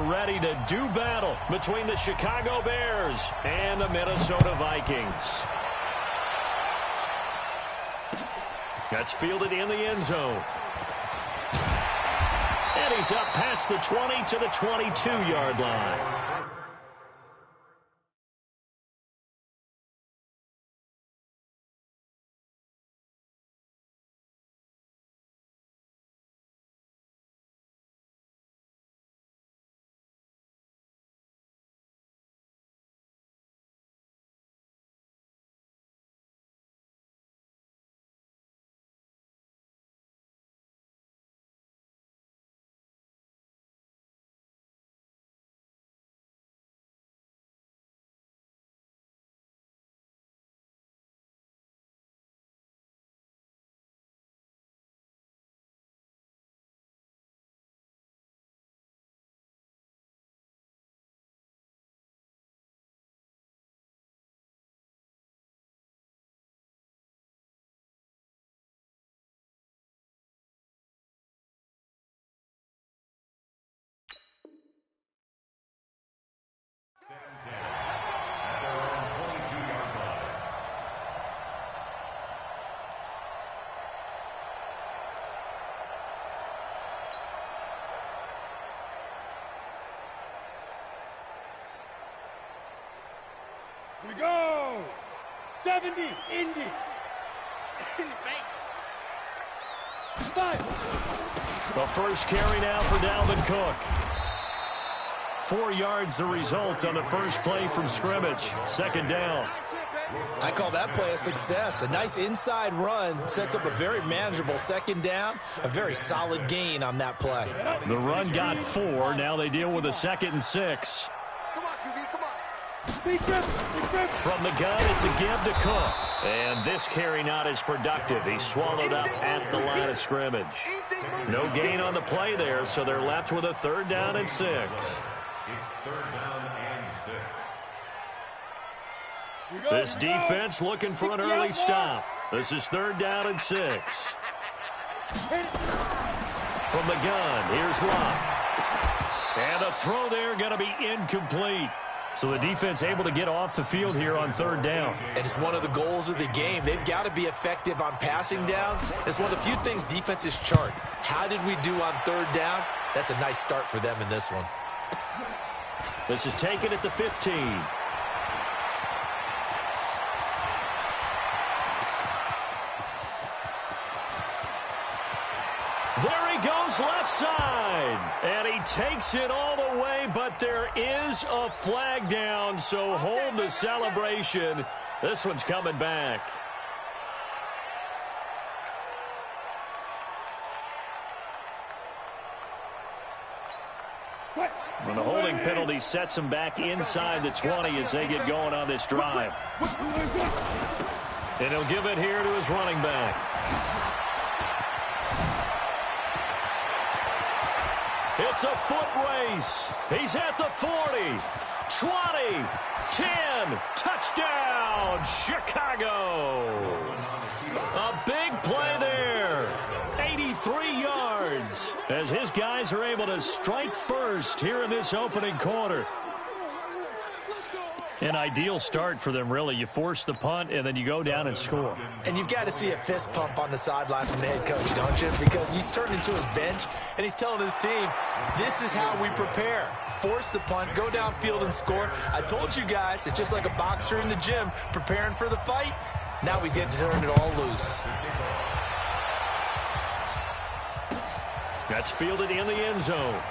ready to do battle between the Chicago Bears and the Minnesota Vikings. That's fielded in the end zone. And he's up past the 20 to the 22-yard line. Here we go! 70, Indy. In base. 5. The first carry now for Dalvin Cook. 4 yards the result on the first play from scrimmage. Second down. I call that play a success. A nice inside run sets up a very manageable second down. A very solid gain on that play. The run got 4. Now they deal with a 2nd and 6. Come on, QB, come on. From the gun, it's a give to Cook. And this carry not as productive. He's swallowed up at the line of scrimmage. No gain on the play there, so they're left with a 3rd down and 6. It's 3rd down and 6. This defense looking for an early stop. This is 3rd down and 6. From the gun, here's Locke. And the throw there going to be incomplete. So the defense able to get off the field here on 3rd down. And it's one of the goals of the game. They've got to be effective on passing downs. It's one of the few things defenses chart. How did we do on 3rd down? That's a nice start for them in this one. This is taken at the 15. There he goes left side. And he takes it all the way, but there is a flag down, so hold the celebration. This one's coming back. And the holding penalty sets them back inside the 20 as they get going on this drive. And he'll give it here to his running back. It's a foot race. He's at the 40, 20, 10, touchdown, Chicago. A big play there, 83 yards, as his guys are able to strike first here in this opening quarter. An ideal start for them, really. You force the punt, and then you go down and score. And you've got to see a fist pump on the sideline from the head coach, don't you? Because he's turned into his bench, and he's telling his team, this is how we prepare. Force the punt, go downfield and score. I told you guys, it's just like a boxer in the gym preparing for the fight. Now we get to turn it all loose. That's fielded in the end zone.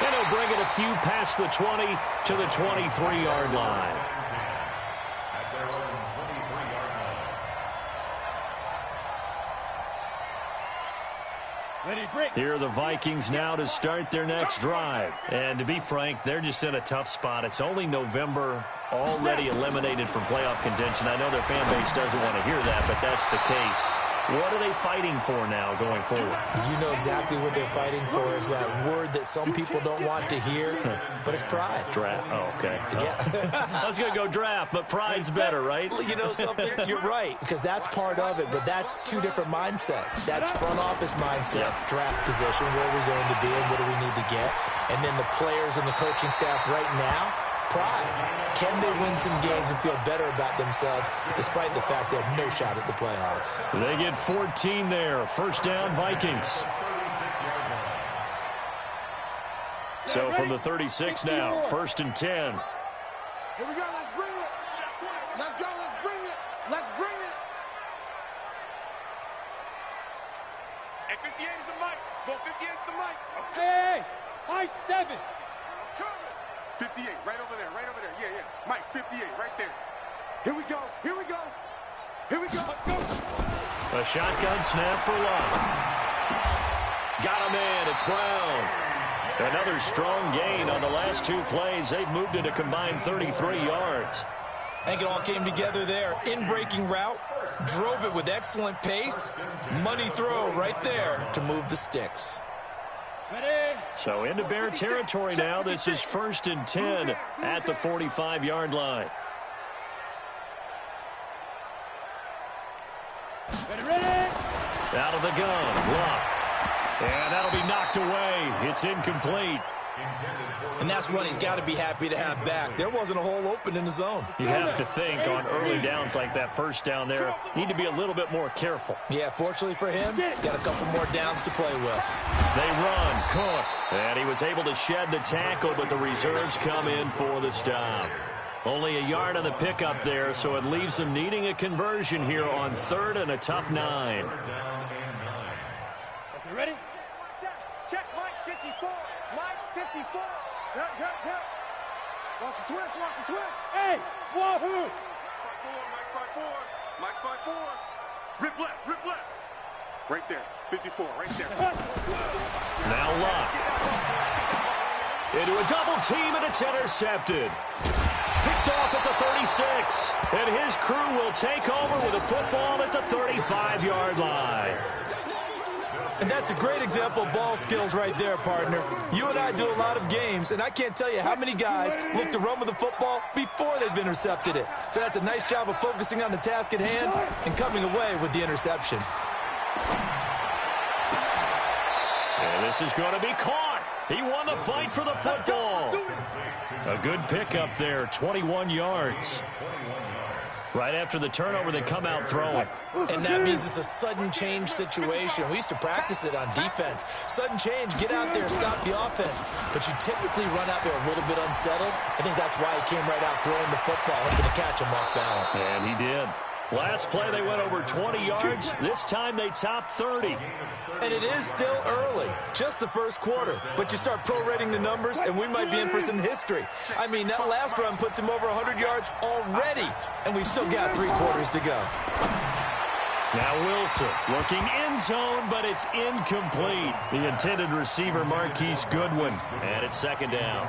And he'll bring it a few past the 20 to the 23-yard line. At their own 23-yard line. Ready, break. Here are the Vikings now to start their next drive. And to be frank, they're just in a tough spot. It's only November, already eliminated from playoff contention. I know their fan base doesn't want to hear that, but that's the case. What are they fighting for now going forward? You know exactly what they're fighting for is that word that some people don't want to hear, but it's pride. Draft. Oh, okay. Yeah. I was going to go draft, but pride's better, right? You know something? You're right, because that's part of it, but that's two different mindsets. That's front office mindset, draft position, where are we going to be and what do we need to get? And then the players and the coaching staff right now, pride. Can they win some games and feel better about themselves despite the fact they have no shot at the playoffs? They get 14 there. First down, Vikings. So from the 36 now, 1st and 10. Here we go. Let's bring it. Let's go. Let's bring it. Let's bring it. Hey, 58 is the mic. Go 58 is the mic. Hey, high 7. 58, right over there, right over there. Yeah, yeah. Mike, 58, right there. Here we go, here we go. Here we go. A shotgun snap for Love. Got him in. It's Brown. Another strong gain on the last 2 plays. They've moved it a combined 33 yards. I think it all came together there. In-breaking route, drove it with excellent pace. Money throw right there to move the sticks. So into Bear territory now. This is 1st and 10 at the 45-yard line. Out of the gun, Luck. And that'll be knocked away. It's incomplete. And that's one he's got to be happy to have back. There wasn't a hole open in the zone. You have to think on early downs like that, first down there, need to be a little bit more careful. Yeah, fortunately for him, got a couple more downs to play with. They run, Cook, and he was able to shed the tackle, but the reserves come in for the stop. Only a yard on the pickup there, so it leaves them needing a conversion here on 3rd and a tough 9. Okay, ready? Check Mike 54. Mike 54. Help. Watch the twist. Hey, Wahoo! Mike 5-4. Mike 5-4. Rip left. Right there, 54, right there. Now Luck. Into a double team, and it's intercepted. Picked off at the 36. And his crew will take over with a football at the 35-yard line. And that's a great example of ball skills right there, partner. You and I do a lot of games, and I can't tell you how many guys look to run with the football before they've intercepted it. So that's a nice job of focusing on the task at hand and coming away with the interception. And this is going to be caught. He won the fight for the football. A good pickup there, 21 yards. Right after the turnover, they come out throwing. And that means it's a sudden change situation. We used to practice it on defense. Sudden change, get out there, stop the offense. But you typically run out there a little bit unsettled. I think that's why he came right out throwing the football, hoping to catch him off balance. And he did. Last play, they went over 20 yards. This time, they topped 30. And it is still early, just the first quarter. But you start prorating the numbers, and we might be in for some history. I mean, that last run puts him over 100 yards already, and we've still got 3 quarters to go. Now Wilson looking end zone, but it's incomplete. The intended receiver, Marquise Goodwin, and it's 2nd down.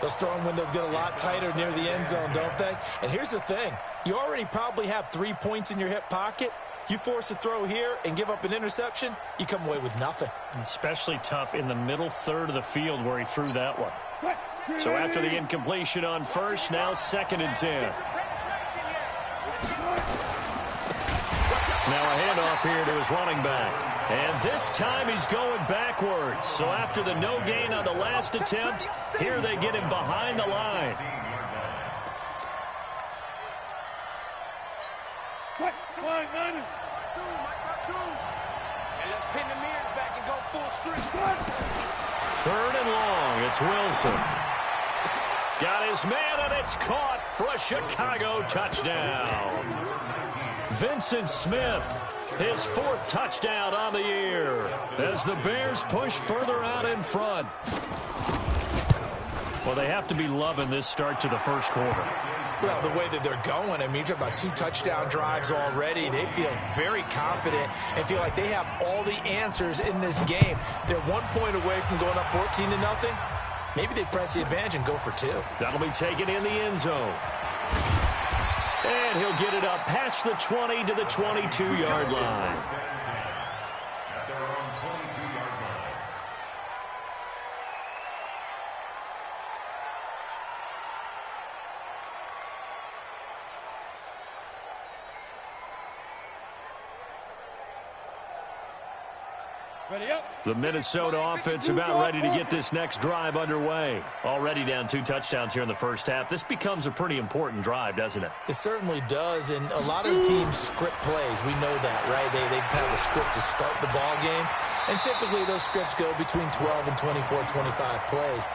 Those throwing windows get a lot tighter near the end zone, don't they? And here's the thing. You already probably have 3 points in your hip pocket. You force a throw here and give up an interception, you come away with nothing. Especially tough in the middle third of the field where he threw that one. So after the incompletion on first, now 2nd and 10. Now a handoff here to his running back. And this time he's going backwards. So after the no gain on the last attempt, here they get him behind the line. And let's pin the mirrors back and go full street. 3rd and long. It's Wilson. Got his man, and it's caught for a Chicago touchdown. Vincent Smith, his 4th touchdown on the year as the Bears push further out in front. Well, they have to be loving this start to the first quarter. Well, the way that they're going, I mean, you're talking about 2 touchdown drives already. They feel very confident and feel like they have all the answers in this game. They're 1 point away from going up 14-0. Maybe they press the advantage and go for 2. That'll be taken in the end zone. And he'll get it up past the 20 to the 22-yard line. At their own 22-yard line. Ready up. The Minnesota offense about ready to get this next drive underway. Already down 2 touchdowns here in the first half. This becomes a pretty important drive, doesn't it? It certainly does, and a lot of the teams script plays. We know that, right? They have a script to start the ball game, and typically those scripts go between 12 and 24, 25 plays.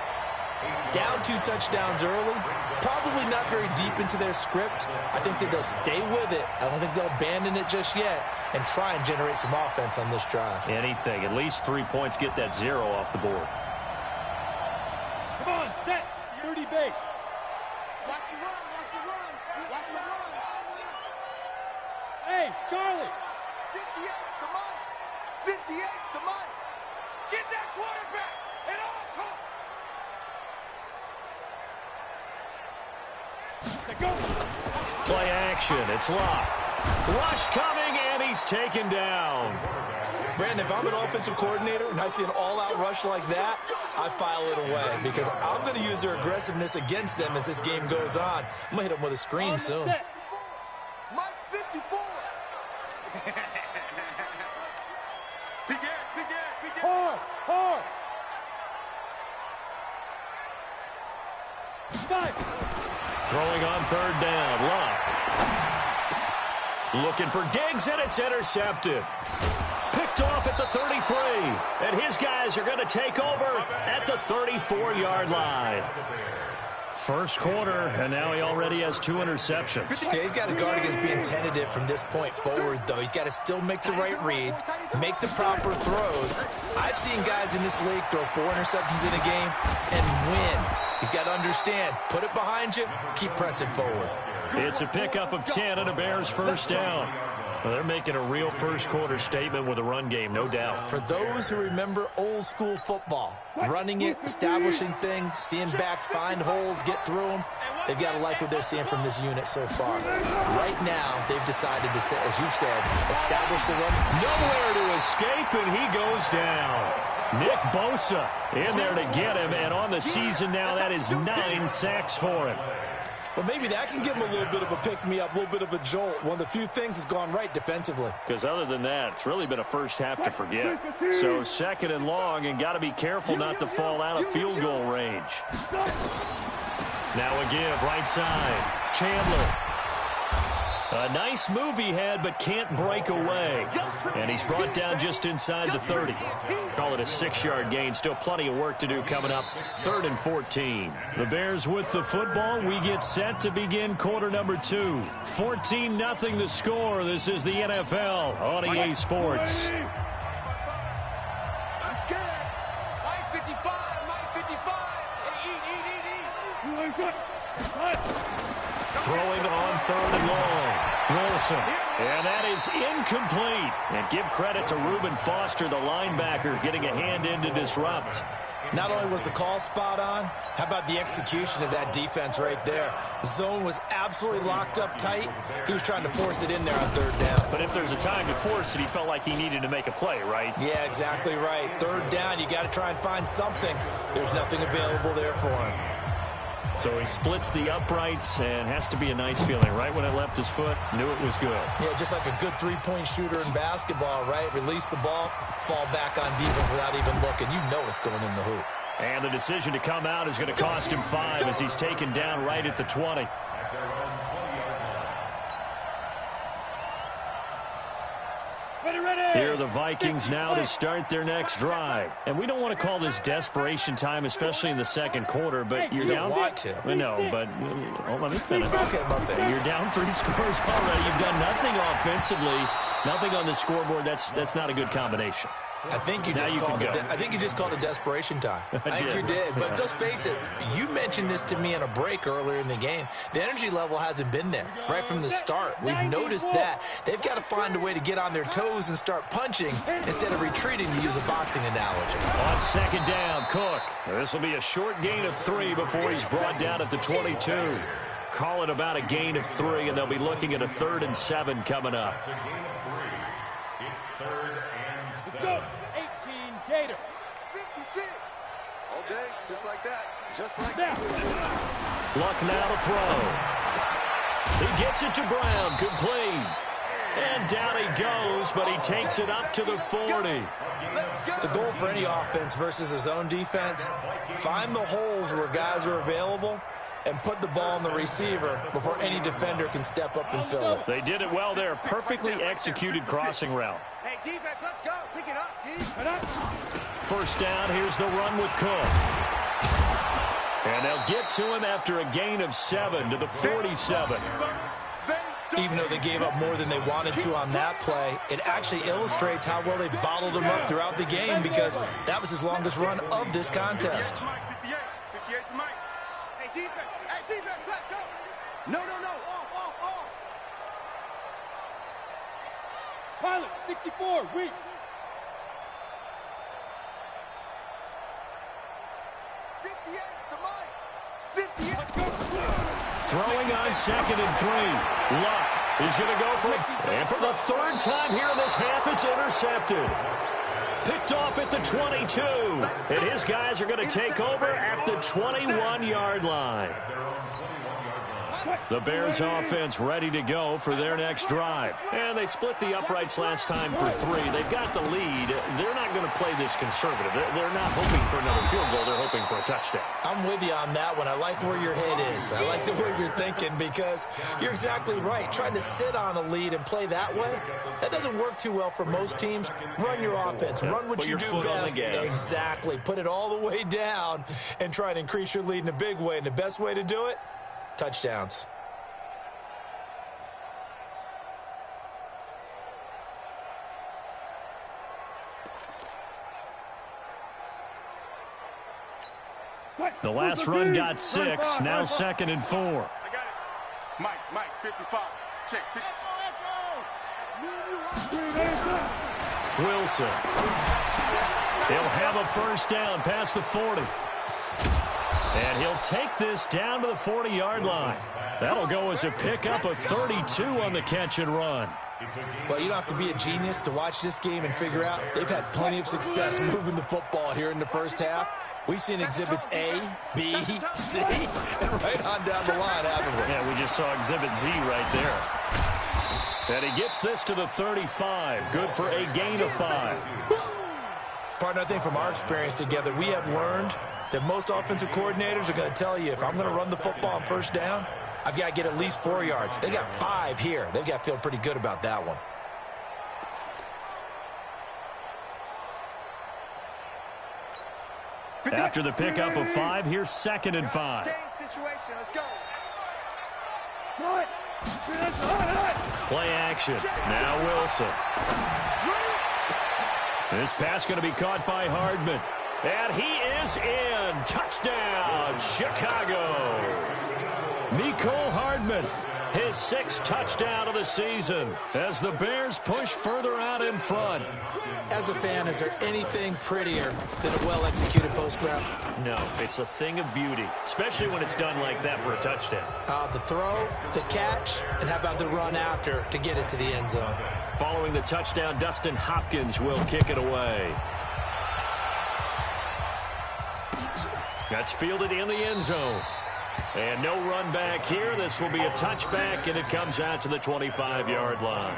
Down 2 touchdowns early, probably not very deep into their script. I think that they'll stay with it. I don't think they'll abandon it just yet and try and generate some offense on this drive. Anything. At least 3 points, get that 0 off the board. Come on, set. 30 base. Watch the run, watch the run, watch the run. Hey, Charlie. 58's the money. 58's the money. Get that quarterback at all costs. Go. Play action. It's locked. Rush coming, and he's taken down. Brandon, if I'm an offensive coordinator and I see an all-out rush like that, I file it away because I'm going to use their aggressiveness against them as this game goes on. I'm going to hit them with a screen soon. Mike 54. Begin. Hard. 5. Throwing on 3rd down. Luck. Looking for Diggs, and it's intercepted. Picked off at the 33. And his guys are going to take over at the 34-yard line. First quarter, and now he already has 2 interceptions. Yeah, he's got to guard against being tentative from this point forward, though. He's got to still make the right reads, make the proper throws. I've seen guys in this league throw 4 interceptions in a game and win. He's got to understand, put it behind you, keep pressing forward. It's a pickup of 10 and a Bears first down. Well, they're making a real first-quarter statement with a run game, no doubt. For those who remember old-school football, running it, establishing things, seeing backs find holes, get through them, they've got to like what they're seeing from this unit so far. Right now, they've decided to, as you said, establish the run. Nowhere to escape, and he goes down. Nick Bosa in there to get him, and on the season now, that is 9 sacks for him. Well, maybe that can give him a little bit of a pick-me-up, a little bit of a jolt. One of the few things has gone right defensively. Because other than that, it's really been a first half to forget. So 2nd and long, and got to be careful not to fall out of field goal range. Now a give, right side. Chandler. A nice move he had, but can't break away. And he's brought down just inside the 30. Call it a 6-yard gain. Still plenty of work to do coming up. 3rd and 14. The Bears with the football. We get set to begin quarter number 2. 14-0 the score. This is the NFL on EA Sports. Let's get it. Mike 55, Mike 55. Eat. Throwing on 3rd and long. Wilson. And that is incomplete. And give credit to Reuben Foster, the linebacker, getting a hand in to disrupt. Not only was the call spot on, how about the execution of that defense right there? Zone was absolutely locked up tight. He was trying to force it in there on 3rd down. But if there's a time to force it, he felt like he needed to make a play, right? Yeah, exactly right. 3rd down, you got to try and find something. There's nothing available there for him. So he splits the uprights and has to be a nice feeling. Right when it left his foot, knew it was good. Yeah, just like a good 3-point shooter in basketball, right? Release the ball, fall back on defense without even looking. You know it's going in the hoop. And the decision to come out is going to cost him 5 as he's taken down right at the 20. Here are the Vikings now to start their next drive. And we don't want to call this desperation time, especially in the 2nd quarter, but you're down. Want to. No, but let me finish. Okay, my bad. You're down 3 scores already. You've done nothing offensively, nothing on the scoreboard. That's not a good combination. I think you just called it desperation time. I think you did. But let's face it, you mentioned this to me in a break earlier in the game. The energy level hasn't been there right from the start. We've noticed that. They've got to find a way to get on their toes and start punching instead of retreating, to use a boxing analogy. On 2nd down, Cook. This will be a short gain of 3 before he's brought down at the 22. Call it about a gain of 3, and they'll be looking at a 3rd and 7 coming up. It's a gain of 3. It's 3rd and 7. Let's go. 18 Gator. 56. All day, just like that. Just like that. Luck now to throw. He gets it to Brown, complete. And down he goes, but he takes it up to the 40. The goal for any offense versus his own defense, find the holes where guys are available and put the ball on the receiver before any defender can step up and fill it. They did it well there. Perfectly executed crossing route. Hey, defense, let's go. Pick it up, G. First down, here's the run with Cook. And they'll get to him after a gain of 7 to the 47. Even though they gave up more than they wanted to on that play, it actually illustrates how well they bottled him up throughout the game because that was his longest run of this contest. 58. 58 to Mike. Hey, defense, let's go. No. Off. Pilot, 64, weak. Throwing on 2nd and 3. Luck is going to go for it. And for the 3rd time here in this half, it's intercepted. Picked off at the 22. And his guys are going to take over at the 21-yard line. The Bears offense ready to go for their next drive. And they split the uprights last time for 3. They've got the lead. They're not going to play this conservative. They're not hoping for another field goal. They're hoping for a touchdown. I'm with you on that one. I like where your head is. I like the way you're thinking because you're exactly right. Trying to sit on a lead and play that way, that doesn't work too well for most teams. Run your offense. Run what you do best. Exactly. Put it all the way down and try and increase your lead in a big way. And the best way to do it, touchdowns. The last run got 6. Now 2nd and 4. I got it. Mike, 55. Check. Wilson. He'll have a first down past the 40. And he'll take this down to the 40-yard line. That'll go as a pickup of 32 on the catch and run. Well, you don't have to be a genius to watch this game and figure out they've had plenty of success moving the football here in the first half. We've seen exhibits A, B, C, and right on down the line, haven't we? Yeah, we just saw exhibit Z right there. And he gets this to the 35. Good for a gain of 5. Partner, I think from our experience together, we have learned that most offensive coordinators are going to tell you, if I'm going to run the football on first down, I've got to get at least 4 yards. They got 5 here. They've got to feel pretty good about that one. After the pickup of 5, here's 2nd and 5. Situation, let's go. Play action. Now Wilson. This pass going to be caught by Hardman. And he is in. Touchdown, Chicago. Mecole Hardman, his 6th touchdown of the season as the Bears push further out in front. As a fan, is there anything prettier than a well-executed post route? No, it's a thing of beauty, especially when it's done like that for a touchdown. The throw, the catch, and how about the run after to get it to the end zone? Following the touchdown, Dustin Hopkins will kick it away. That's fielded in the end zone. And no run back here. This will be a touchback, and it comes out to the 25-yard line.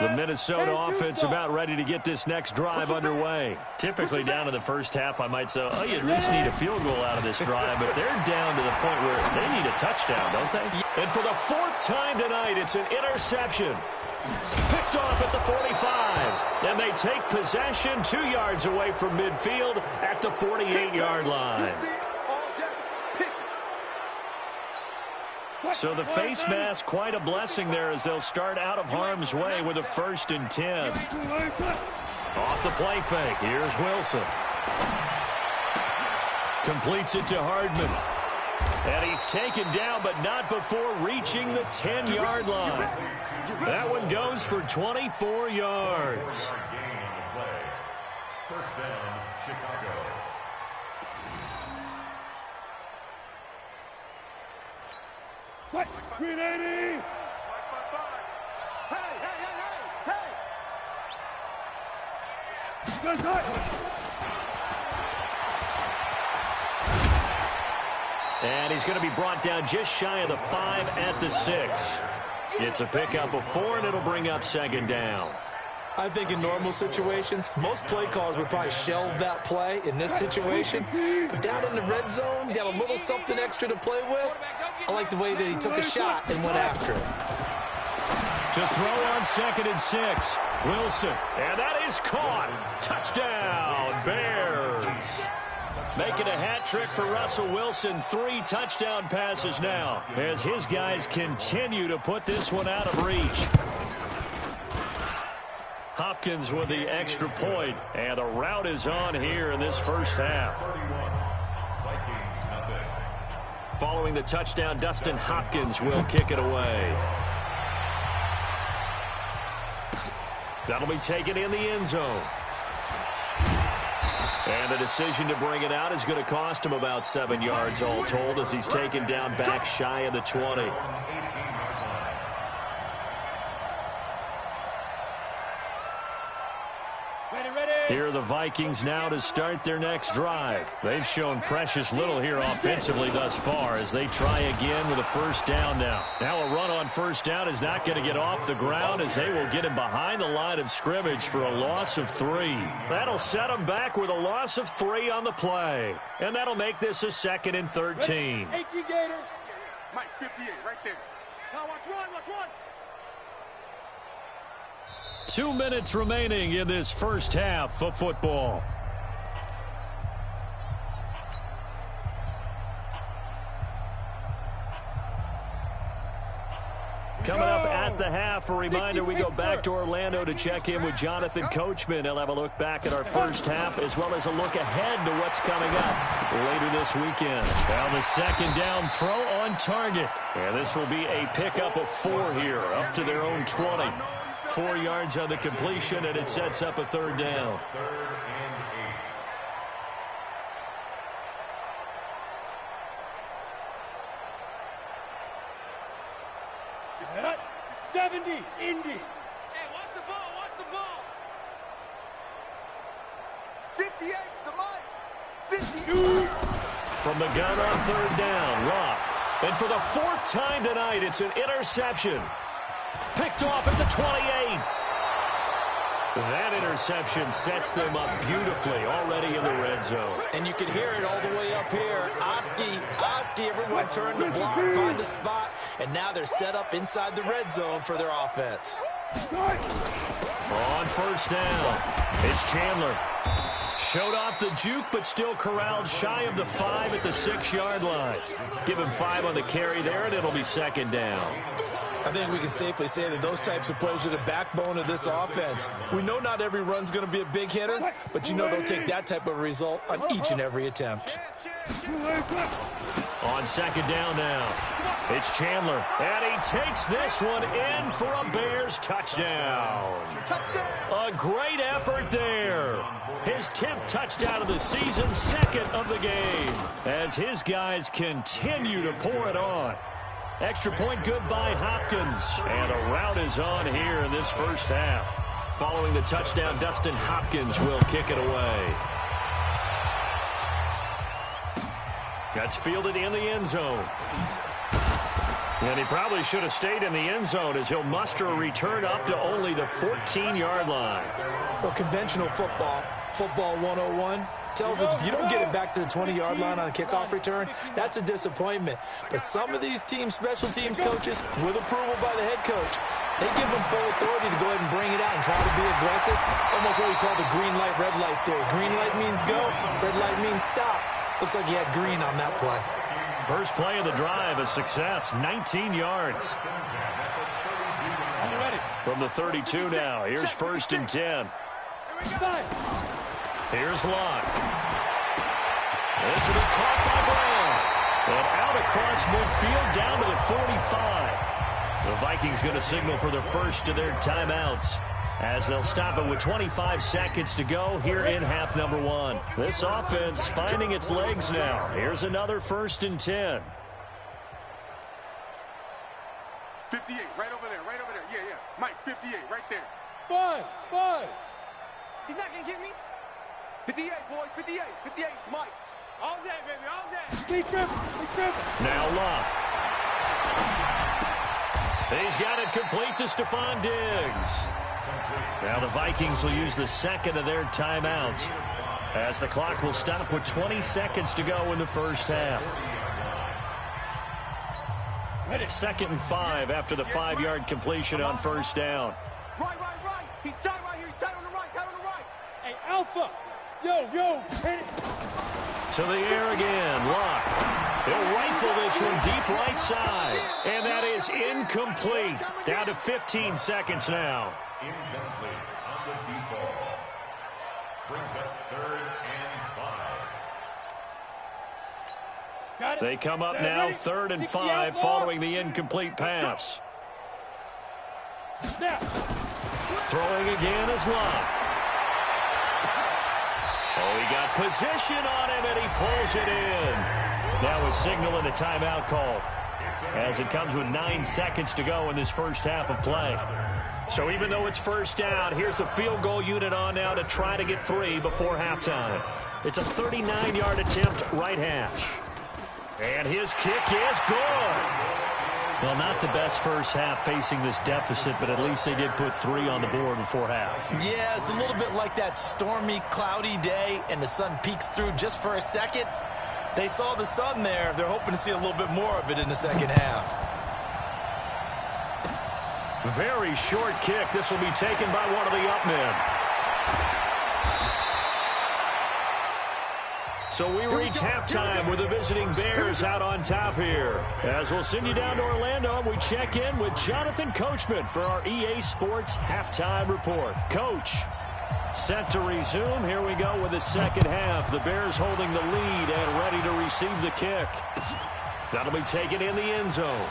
The Minnesota offense about ready to get this next drive underway. Typically down to the first half, I might say, oh, you at least need a field goal out of this drive, but they're down to the point where they need a touchdown, don't they? And for the 4th time tonight, it's an interception. Picked off at the 45. And they take possession 2 yards away from midfield at the 48-yard line. So the face mask, quite a blessing there as they'll start out of harm's way with a 1st and 10. Off the play fake, here's Wilson. Completes it to Hardman. And he's taken down, but not before reaching the 10-yard line. That one goes for 24 yards. First down, Chicago. Green 80. Hey, hey, hey, hey, hey. Good, good. And he's going to be brought down just shy of the 5 at the 6. It's a pickup of 4, and it'll bring up second down. I think in normal situations, most play callers would probably shelve that play in this situation. But down in the red zone, got a little something extra to play with. I like the way that he took a shot and went after it. To throw on 2nd and 6, Wilson. And that is caught. Touchdown, Bears. Making a hat trick for Russell Wilson. 3 touchdown passes now as his guys continue to put this one out of reach. Hopkins with the extra point, and the route is on here in this first half. Following the touchdown, Dustin Hopkins will kick it away. That'll be taken in the end zone. And the decision to bring it out is going to cost him about 7 yards all told as he's taken down back shy of the 20. Here are the Vikings now to start their next drive. They've shown precious little here offensively thus far as they try again with a first down now. Now a run on first down is not going to get off the ground as they will get him behind the line of scrimmage for a loss of 3. That'll set him back with a loss of 3 on the play. And that'll make this a 2nd and 13. 18 Gators. Mike, 58, right there. Now watch one, watch one. 2 minutes remaining in this first half of football. Coming up at the half, a reminder we go back to Orlando to check in with Jonathan Coachman. He'll have a look back at our first half as well as a look ahead to what's coming up later this weekend. Now the second down throw on target. And this will be a pickup of 4 here up to their own 20. 4 yards on the completion, and it sets up a third down. 70, Indy. Hey, watch the ball, watch the ball. 58 to Mike. 52. From the gun on third down, Rock. And for the 4th time tonight, it's an interception. Picked off at the 28. That interception sets them up beautifully already in the red zone. And you can hear it all the way up here. Oski, everyone turned to block, find a spot, and now they're set up inside the red zone for their offense. On first down, it's Chandler. Showed off the juke, but still corralled shy of the 5 at the 6-yard line. Give him 5 on the carry there, and it'll be second down. I think we can safely say that those types of plays are the backbone of this offense. We know not every run's going to be a big hitter, but you know they'll take that type of result on each and every attempt. On second down now, it's Chandler, and he takes this one in for a Bears touchdown. A great effort there. His 10th touchdown of the season, 2nd of the game, as his guys continue to pour it on. Extra point good by Hopkins. And a route is on here in this first half. Following the touchdown, Dustin Hopkins will kick it away. That's fielded in the end zone. And he probably should have stayed in the end zone as he'll muster a return up to only the 14-yard line. Well, conventional football 101, tells us if you don't get it back to the 20-yard line on a kickoff return, that's a disappointment. But some of these teams, special teams coaches, with approval by the head coach, they give them full authority to go ahead and bring it out and try to be aggressive. Almost what we call the green light, red light theory. Green light means go, red light means stop. Looks like he had green on that play. First play of the drive, a success, 19 yards. From the 32 now, here's 1st and 10. Here's Locke. This will be caught by Brown. And out across midfield down to the 45. The Vikings going to signal for their first of their timeouts as they'll stop it with 25 seconds to go here in half number 1. This offense finding its legs now. Here's another 1st and 10. 58, right over there, right over there. Yeah, yeah. Mike, 58, right there. Five. He's not going to get me. 58, boys, 58. 58, it's Mike. All day, baby, all day. Be tripping. Now Locke. He's got it complete to Stephon Diggs. Now the Vikings will use the second of their timeouts as the clock will stop with 20 seconds to go in the first half. 2nd and 5 after the 5-yard completion on first down. Right. He's tight right here. He's tight on the right. Hey, Alpha. Yo, hit it. To the air again. Locke. He'll rifle this one deep right side. And that is incomplete. Down to 15 seconds now. Incomplete on the deep ball. Brings up 3rd and 5. Got it. They come up now 3rd and 5 following the incomplete pass. Now. Throwing again is Locke. Oh, he got position on him, and he pulls it in. That was signaling a timeout call as it comes with 9 seconds to go in this first half of play. So even though it's first down, here's the field goal unit on now to try to get 3 before halftime. It's a 39-yard attempt right hash. And his kick is good. Well, not the best first half facing this deficit, but at least they did put 3 on the board before half. Yeah, it's a little bit like that stormy, cloudy day, and the sun peeks through just for a second. They saw the sun there. They're hoping to see a little bit more of it in the second half. Very short kick. This will be taken by one of the up men. So we reach halftime with the visiting Bears out on top here. As we'll send you down to Orlando, we check in with Jonathan Coachman for our EA Sports Halftime Report. Coach, set to resume. Here we go with the second half. The Bears holding the lead and ready to receive the kick. That'll be taken in the end zone.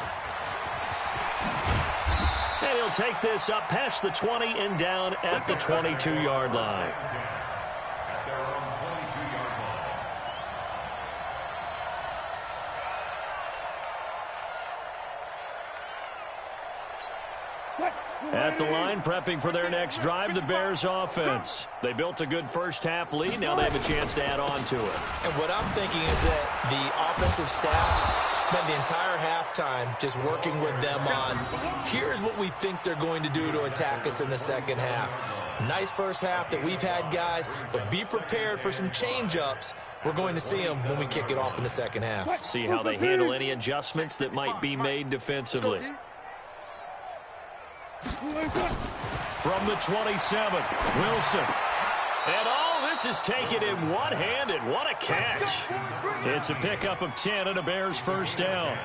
And he'll take this up past the 20 and down at the 22-yard line. At their own 22-yard line. At the line, prepping for their next drive, the Bears offense. They built a good first half lead. Now they have a chance to add on to it. And what I'm thinking is that the offensive staff spent the entire halftime just working with them on, here's what we think they're going to do to attack us in the second half. Nice first half that we've had, guys, but be prepared for some change-ups. We're going to see them when we kick it off in the second half. See how they handle any adjustments that might be made defensively. From the 27, Wilson. And all this is taken in one-handed. What a catch. It's a pickup of 10 and a Bears first down.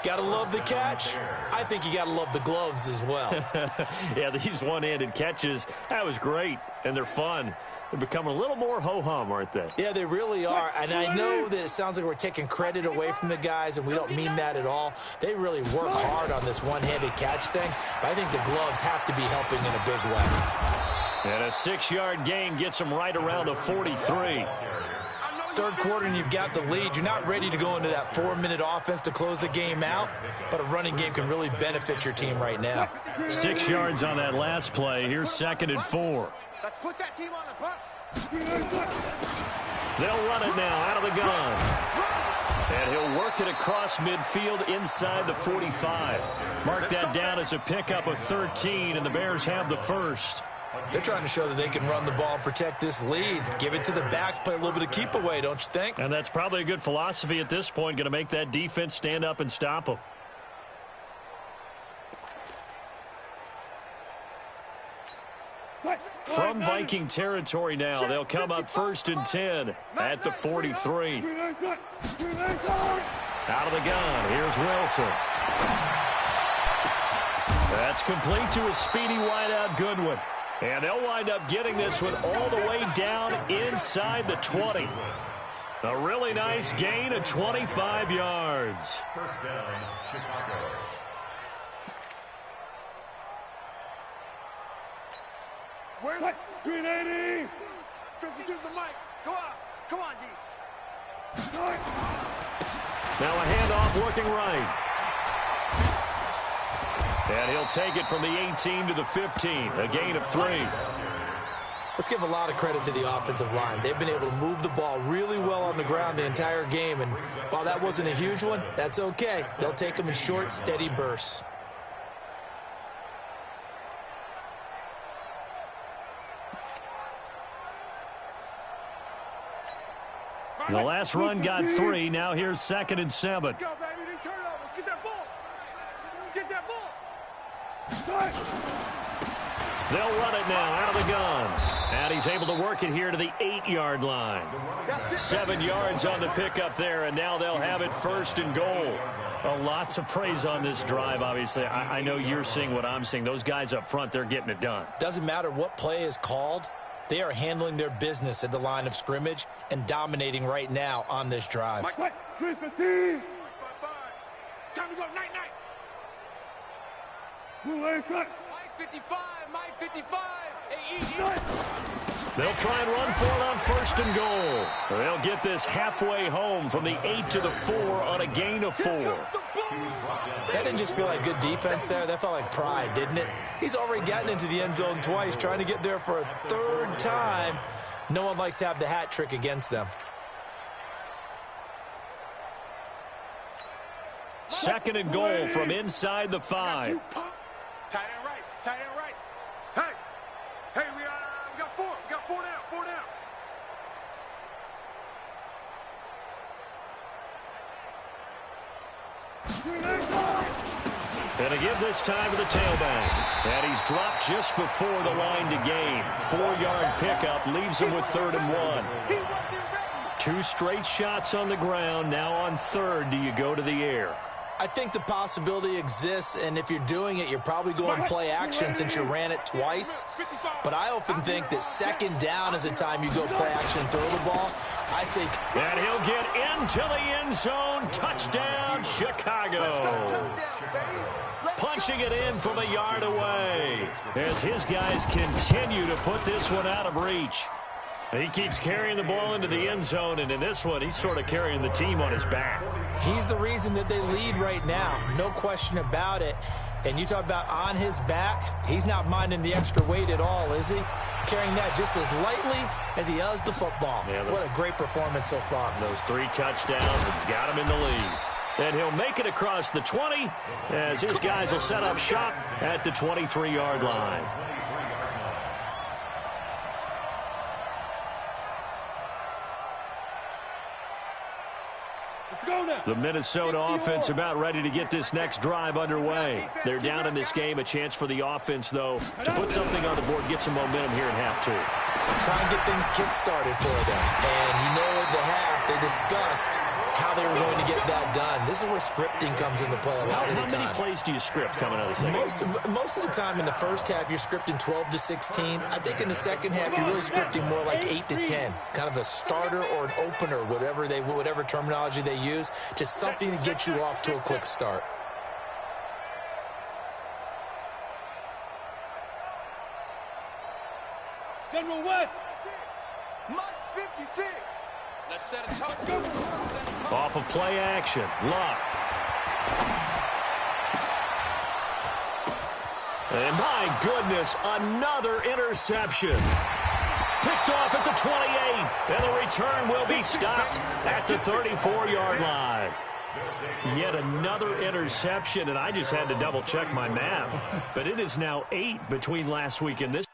Gotta love the catch. I think you gotta love the gloves as well. Yeah, these one-handed catches, that was great, and they're fun. They've become a little more ho-hum, aren't they? Yeah, they really are. And I know that it sounds like we're taking credit away from the guys, and we don't mean that at all. They really work hard on this one-handed catch thing, but I think the gloves have to be helping in a big way. And a 6-yard gain gets them right around the 43. Third quarter and you've got the lead. You're not ready to go into that 4-minute offense to close the game out, but a running game can really benefit your team right now. 6 yards on that last play. Here's 2nd and 4. Let's put that team on the bus. They'll run it now out of the gun. And he'll work it across midfield inside the 45. Mark that down as a pickup of 13, and the Bears have the first. They're trying to show that they can run the ball and protect this lead. Give it to the backs, play a little bit of keep away, don't you think? And that's probably a good philosophy at this point, going to make that defense stand up and stop them. From Viking territory now, they'll come up 1st and 10 at the 43. Out of the gun, here's Wilson. That's complete to a speedy wideout Goodwin. And they'll wind up getting this one all the way down inside the 20. A really nice gain of 25 yards. First down, Chicago. Where's it? 380. 52's the mic. Go on. Come on, D. Now a handoff looking right. And he'll take it from the 18 to the 15. A gain of 3. Let's give a lot of credit to the offensive line. They've been able to move the ball really well on the ground the entire game. And while that wasn't a huge one, that's okay. They'll take them in short, steady bursts. The last run got 3. Now here's 2nd and 7. Let's go, baby. They turn over. Get that ball. Get that ball. They'll run it now out of the gun. And he's able to work it here to the 8-yard line. 7 yards on the pickup there, and now they'll have it 1st and goal. A lot to praise on this drive, obviously. I know you're seeing what I'm seeing. Those guys up front, they're getting it done. Doesn't matter what play is called. They are handling their business at the line of scrimmage and dominating right now on this drive. Mike, 315. Time to go. Night, night. Mike 55. Mike 55. They'll try and run for it on 1st and goal. They'll get this halfway home from the 8 to the 4 on a gain of 4. That didn't just feel like good defense there. That felt like pride, didn't it? He's already gotten into the end zone twice, trying to get there for a 3rd time. No one likes to have the hat trick against them. 2nd and goal from inside the 5. Tight end right. Tight end right. Hey. Hey, we got 4. We got 4 down. 4 down. And to give this time to the tailback. And he's dropped just before the line to gain. 4-yard pickup leaves him with 3rd and 1. 2 straight shots on the ground. Now on 3rd, do you go to the air? I think the possibility exists, and if you're doing it, you're probably going play action since you ran it twice. But I often think that 2nd down is the time you go play action and throw the ball. I say... And he'll get into the end zone. Touchdown, Chicago. Punching it in from a yard away as his guys continue to put this one out of reach. He keeps carrying the ball into the end zone, and in this one, he's sort of carrying the team on his back. He's the reason that they lead right now. No question about it. And you talk about on his back, he's not minding the extra weight at all, is he? Carrying that just as lightly as he does the football. Yeah, what a great performance so far. Those 3 touchdowns has got him in the lead. And he'll make it across the 20 as his guys will set up shop at the 23-yard line. The Minnesota offense about ready to get this next drive underway. They're down in this game. A chance for the offense, though, to put something on the board, get some momentum here in half 2. Try and get things kick-started for them. And you know at the half, they discussed how they were going to get that done. This is where scripting comes into play a lot of the time. How many plays do you script coming out of the second? Most of the time in the first half, you're scripting 12 to 16. I think in the second half, you're really scripting more like 8 to 10. Kind of a starter or an opener, whatever terminology they use. Just something to get you off to a quick start. General West. Mutts 56. Let's set a tone. Off of play action. Luck. And my goodness, another interception. Picked off at the 28. And the return will be stopped at the 34-yard line. Yet another interception, and I just had to double-check my math. But it is now 8 between last week and this.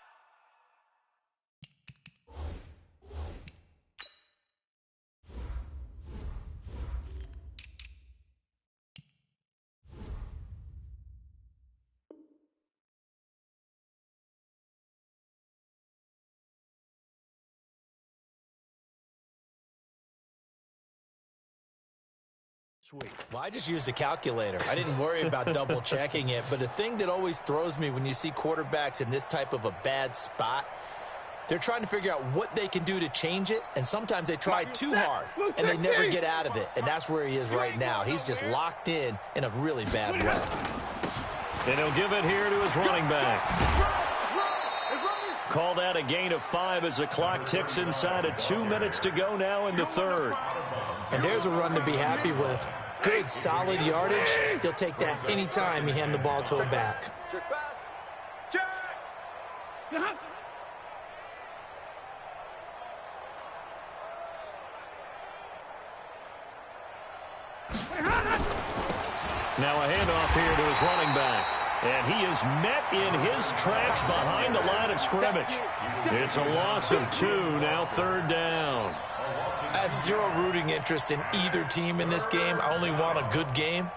Well, I just used a calculator. I didn't worry about double checking it. But the thing that always throws me when you see quarterbacks in this type of a bad spot, They're trying to figure out what they can do to change it, and sometimes they try too hard, and they never get out of it, and that's where he is right now. He's just locked in a really bad way. And he'll give it here to his running back. Called out a gain of 5 as the clock ticks inside of 2 minutes to go now in the third. And there's a run to be happy with. Good, solid yardage. He'll take that anytime you hand the ball to a back. Check pass. Check. Now a handoff here to his running back. And he is met in his tracks behind the line of scrimmage. It's a loss of 2, now third down. I have zero rooting interest in either team in this game. I only want a good game.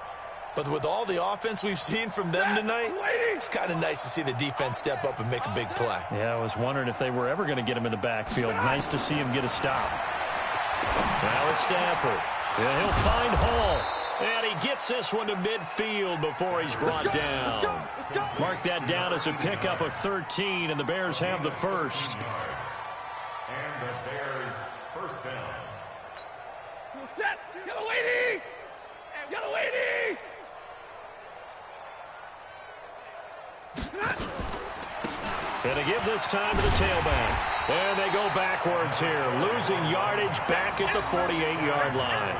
But with all the offense we've seen from them tonight, it's kind of nice to see the defense step up and make a big play. Yeah, I was wondering if they were ever going to get him in the backfield. Nice to see him get a stop. Now it's Stafford. Yeah, he'll find Hall. And he gets this one to midfield before he's brought down. Mark that down as a pickup of 13, and the Bears have the first. And the Bears first down. Set. Get a lady. Get a lady. And to give this time to the tailback. And they go backwards here, losing yardage back at the 48-yard line.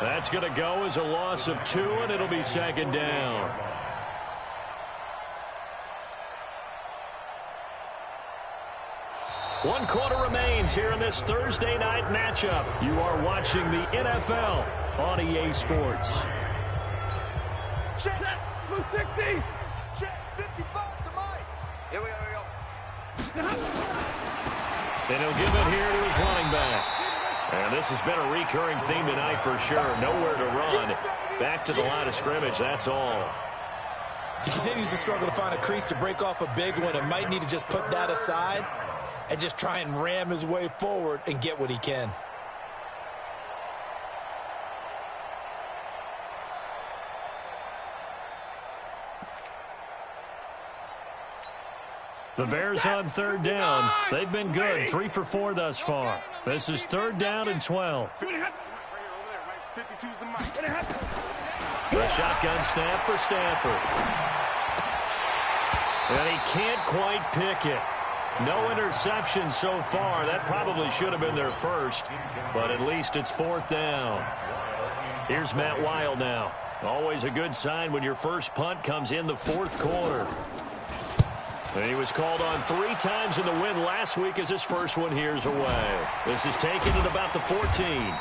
That's going to go as a loss of 2, and it'll be second down. One quarter remains here in this Thursday night matchup. You are watching the NFL on EA Sports. Check. Blue 60. Check. 55 to Mike. Here we go. And he'll give it here to his running back. And this has been a recurring theme tonight for sure. Nowhere to run. Back to the line of scrimmage, that's all. He continues to struggle to find a crease to break off a big one and might need to just put that aside and just try and ram his way forward and get what he can. The Bears on third down. They've been good, 3 for 4 thus far. This is third down and 12. The shotgun snap for Stafford. And he can't quite pick it. No interception so far. That probably should have been their first, but at least it's fourth down. Here's Matt Wild now. Always a good sign when your first punt comes in the fourth quarter. And he was called on 3 times in the win last week as his first one here's away. This is taken at about the 14.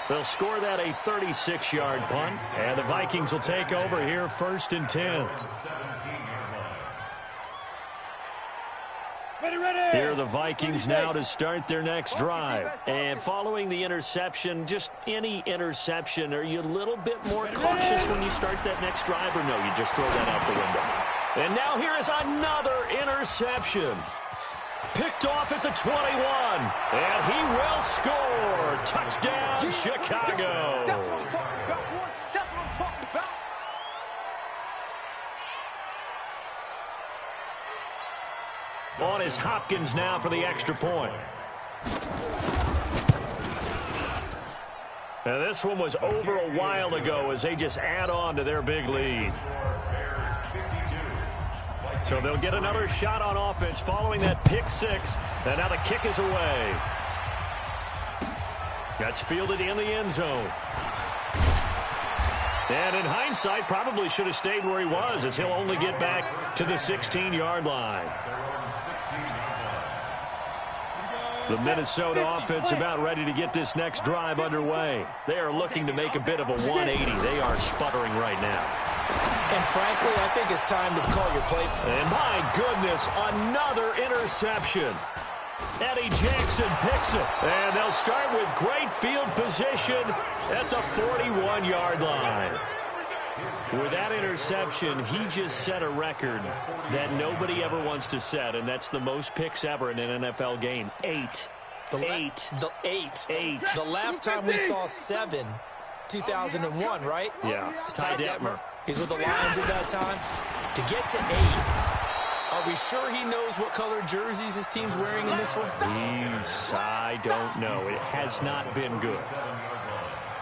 They'll score that a 36-yard punt, and the Vikings will take over here first and 10. Here are the Vikings now to start their next drive. And following the interception, just any interception, are you a little bit more cautious when you start that next drive, or no, you just throw that out the window? And now here is another interception. Picked off at the 21. And he will score. Touchdown, Chicago. That's what I'm talking about, boy. That's what I'm talking about. On is Hopkins now for the extra point. Now this one was over a while ago as they just add on to their big lead. So they'll get another shot on offense following that pick 6. And now the kick is away. That's fielded in the end zone. And in hindsight, probably should have stayed where he was, as he'll only get back to the 16-yard line. The Minnesota offense about ready to get this next drive underway. They are looking to make a bit of a 180. They are sputtering right now. And frankly, I think it's time to call your play. And my goodness, another interception. Eddie Jackson picks it. And they'll start with great field position at the 41-yard line. With that interception, he just set a record that nobody ever wants to set, and that's the most picks ever in an NFL game. 8. Eight. The last time we saw 7, 2001, right? Yeah. Ty Detmer. He's with the Lions at that time. To get to 8 Are we sure he knows what color jerseys his team's wearing in this one? I don't know. It has not been good.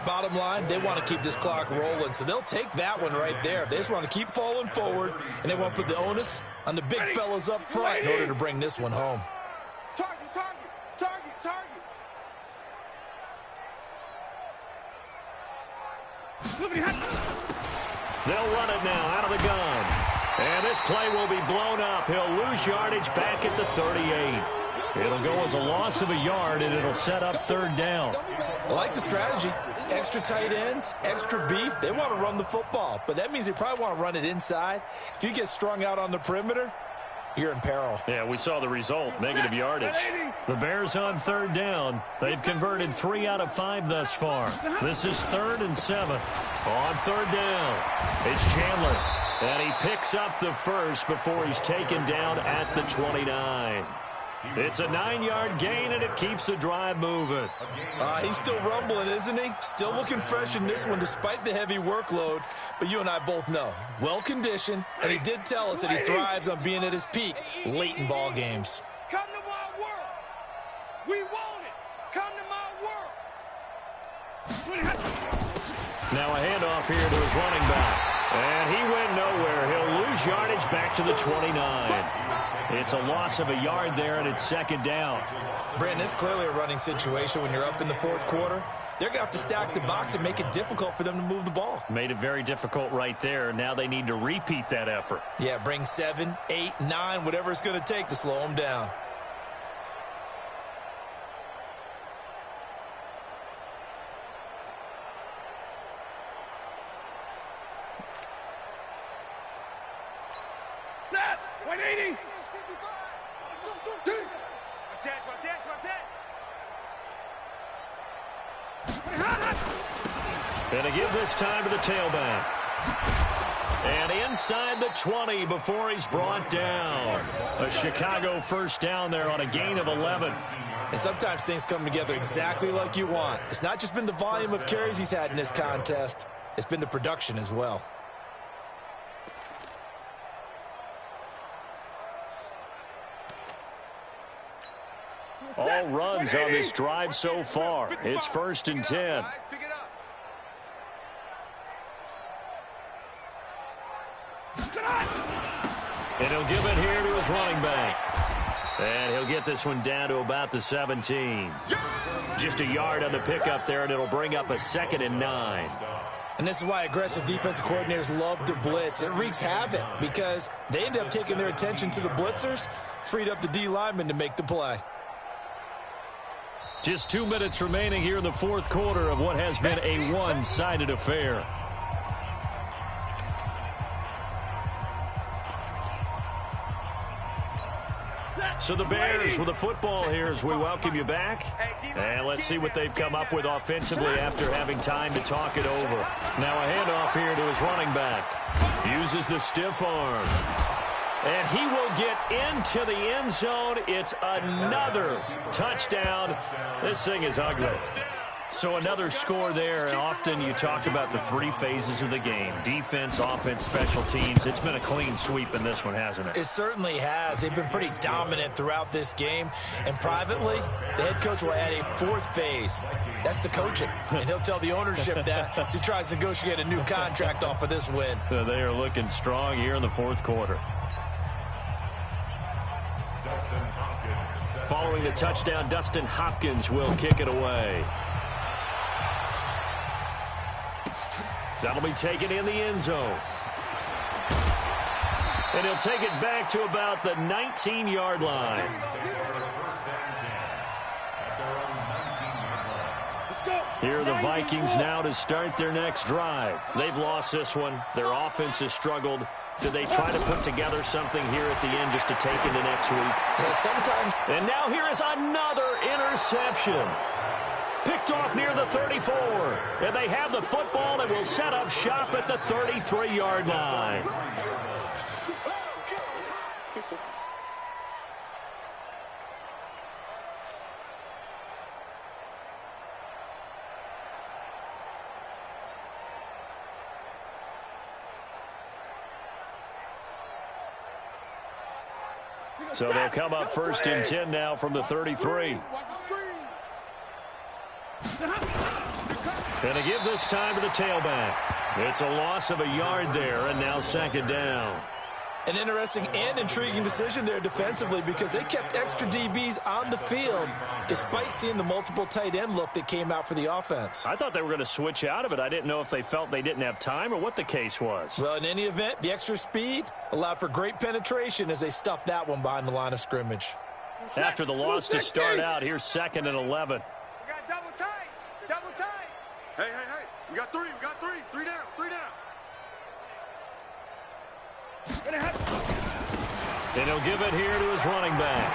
Bottom line, they want to keep this clock rolling, so they'll take that one right there. They just want to keep falling forward, and they want to put the onus on the big fellas up front in order to bring this one home. Target, target, target, target. They'll run it now out of the gun. And this play will be blown up. He'll lose yardage back at the 38. It'll go as a loss of a yard, and it'll set up third down. I like the strategy. Extra tight ends, extra beef. They want to run the football, but that means they probably want to run it inside. If you get strung out on the perimeter, you're in peril. Yeah, we saw the result, negative yardage. The Bears on third down. They've converted 3 out of 5 thus far. This is 3rd and 7. On third down, it's Chandler. And he picks up the first before he's taken down at the 29. It's a 9-yard gain, and it keeps the drive moving. He's still rumbling, isn't he? Still looking fresh in this one despite the heavy workload. But you and I both know, well-conditioned, and he did tell us that he thrives on being at his peak late in ball games. Come to my world. We want it. Come to my world. Now a handoff here to his running back. And he went nowhere. He'll lose yardage back to the 29. It's a loss of a yard there, and it's second down. Brandon, it's clearly a running situation when you're up in the fourth quarter. They're going to have to stack the box and make it difficult for them to move the ball. Made it very difficult right there. Now they need to repeat that effort. Yeah, bring 7, 8, 9, whatever it's going to take to slow them down. And to give this time to the tailback. And inside the 20 before he's brought down. A Chicago first down there on a gain of 11. And sometimes things come together exactly like you want. It's not just been the volume of carries he's had in this contest. It's been the production as well. All runs on this drive so far. It's 1st and 10. And he'll give it here to his running back. And he'll get this one down to about the 17. Just a yard on the pickup there, and it'll bring up a 2nd and 9. And this is why aggressive defensive coordinators love to blitz. It wreaks havoc because they end up taking their attention to the blitzers, freed up the D lineman to make the play. Just 2 minutes remaining here in the fourth quarter of what has been a one-sided affair. So the Bears with the football here as we welcome you back. And let's see what they've come up with offensively after having time to talk it over. Now a handoff here to his running back. Uses the stiff arm. And he will get into the end zone. It's another touchdown. This thing is ugly. So another score there, and often you talk about the 3 phases of the game. Defense, offense, special teams. It's been a clean sweep in this one, hasn't it? It certainly has. They've been pretty dominant throughout this game. And privately, the head coach will add a 4th phase. That's the coaching. And he'll tell the ownership that as he tries to negotiate a new contract off of this win. They are looking strong here in the fourth quarter. Following the touchdown, Dustin Hopkins will kick it away. That'll be taken in the end zone. And he'll take it back to about the 19-yard line. Here are the Vikings now to start their next drive. They've lost this one. Their offense has struggled. Do they try to put together something here at the end just to take into next week? Yeah, sometimes. And now here is another interception. Picked off near the 34. And they have the football and will set up shop at the 33-yard line. So they'll come up first and 10 now from the 33. And to give this time to the tailback. It's a loss of a yard there, and now second down. An interesting and intriguing decision there defensively because they kept extra DBs on the field despite seeing the multiple tight end look that came out for the offense. I thought they were going to switch out of it. I didn't know if they felt they didn't have time or what the case was. Well, in any event, the extra speed allowed for great penetration as they stuffed that one behind the line of scrimmage. After the loss to start out, here's second and 11. We got double tight. Double tight. Hey. We got three. Three down. And he'll give it here to his running back.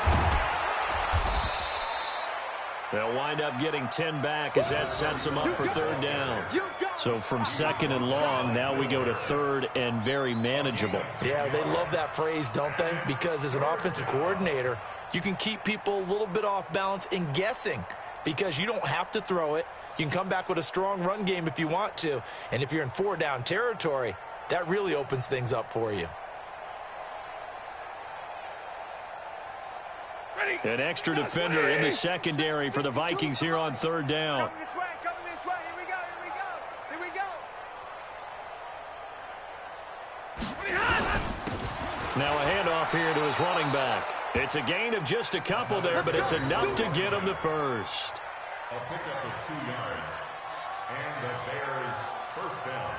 They'll wind up getting 10 back as that sets them up for third down. So from second and long, now we go to third and very manageable. Yeah, they love that phrase, don't they? Because as an offensive coordinator, you can keep people a little bit off balance and guessing because you don't have to throw it. You can come back with a strong run game if you want to. And if you're in four-down territory, that really opens things up for you. An extra defender in the secondary for the Vikings here on third down. Coming this way. Here we go. Now a handoff here to his running back. It's a gain of just a couple there, but it's enough to get him the first. A pickup of 2 yards. And the Bears first down.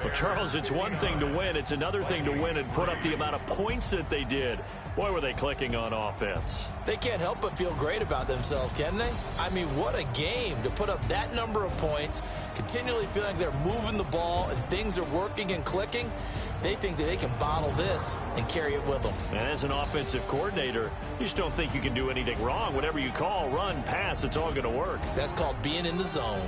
Well, Charles, it's one thing to win. It's another thing to win and put up the amount of points that they did. Boy, were they clicking on offense. They can't help but feel great about themselves, can they? I mean, what a game to put up that number of points, continually feeling like they're moving the ball and things are working and clicking. They think that they can bottle this and carry it with them. And as an offensive coordinator, you just don't think you can do anything wrong. Whatever you call, run, pass, it's all going to work. That's called being in the zone.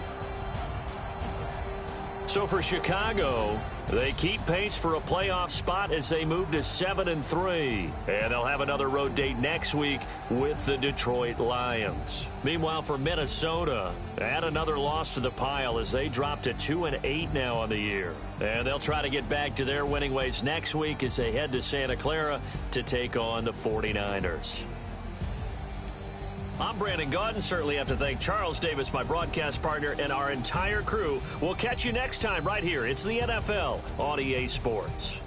So for Chicago, they keep pace for a playoff spot as they move to 7-3. And they'll have another road date next week with the Detroit Lions. Meanwhile, for Minnesota, add another loss to the pile as they drop to 2-8 now on the year. And they'll try to get back to their winning ways next week as they head to Santa Clara to take on the 49ers. I'm Brandon Gaudin. Certainly have to thank Charles Davis, my broadcast partner, and our entire crew. We'll catch you next time right here. It's the NFL on EA Sports.